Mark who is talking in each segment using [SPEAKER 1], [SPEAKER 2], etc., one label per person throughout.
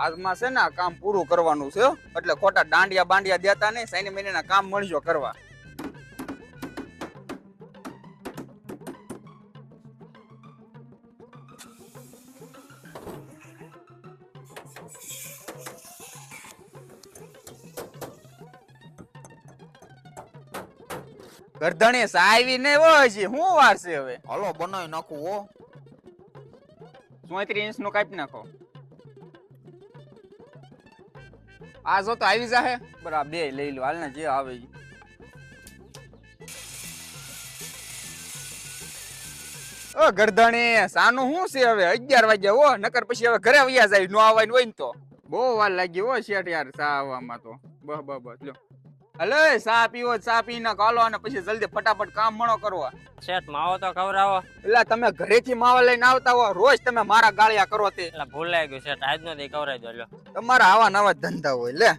[SPEAKER 1] આજમાં છે ને આ કામ પૂરું કરવાનું છે હો. એટલે ખોટા દાંડિયા બાંડિયા દેતા નહીં, સાઈન મહિનાના કામ મળજો કરવા. ગરધણી સાવી ને હોય છે, શું વાર છે હવે?
[SPEAKER 2] હાલો બનાવી નાખું હો.
[SPEAKER 1] 34 ઇંચ નું કાપી નાખો. આ જો તો આવી જાહે. બરાબર, બે લઈ લો હાલ ને, જે આવે ઈ. ઓ ગરધણી સાનું શું છે હવે? 11 વાગ્યા હો, નકર પછી હવે ઘરે વયા જાય, નો આવવાનું હોય ને તો. બહુ વાર લાગી હો શેઠ યાર ચા આવવામાં તો. બસ લ્યો. હલે ચા પીવો, ચા પીને કાલો અને પછી જલ્દી ફટાફટ કામ મણો કરવા.
[SPEAKER 3] શેઠ માવો તો ખવડાવો.
[SPEAKER 1] એટલે તમે ઘરેથી માવા લઈને આવતા હો, રોજ તમે મારા ગાળિયા કરો તે.
[SPEAKER 3] એટલે ભૂલાઈ ગયું શેઠ, આજ નો દી ખવડાવી દો લ્યો.
[SPEAKER 1] તમારા આવા નવા ધંધા હોય. લે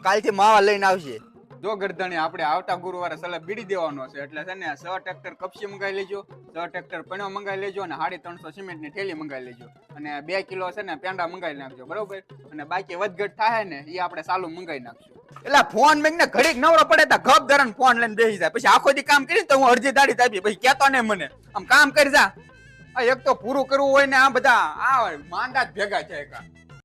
[SPEAKER 1] કાલથી માવા લઈને આવશે. જો ગરધણી આપણે આવતા ગુરુવારે સલાહ બીડી દેવાનો છે, એટલે છે ને 6 ટ્રેક્ટર કપસી મંગાવી લેજો, 6 ટ્રેક્ટર પણ્યો મંગાવી લેજો અને 350 સિમેન્ટ ની થેલી મંગાવી લેજો અને 2 કિલો છે ને પેંડા મંગાવી નાખજો, બરોબર? અને બાકી વધઘટ થાય ને એ આપણે સાલું મંગાવી નાખશું. એટલે ફોન મેં ઘડીક નવરો પડે તો ગપ ધરણ ફોન લઈને બેસી જાય, પછી આખો દી કામ કરી તો હું અડધી દાડી દાબી, પછી કેતો ને મને આમ કામ કરી જા. એક તો પૂરું કરવું હોય ને આ બધા આ માંદા જ ભેગા થાય.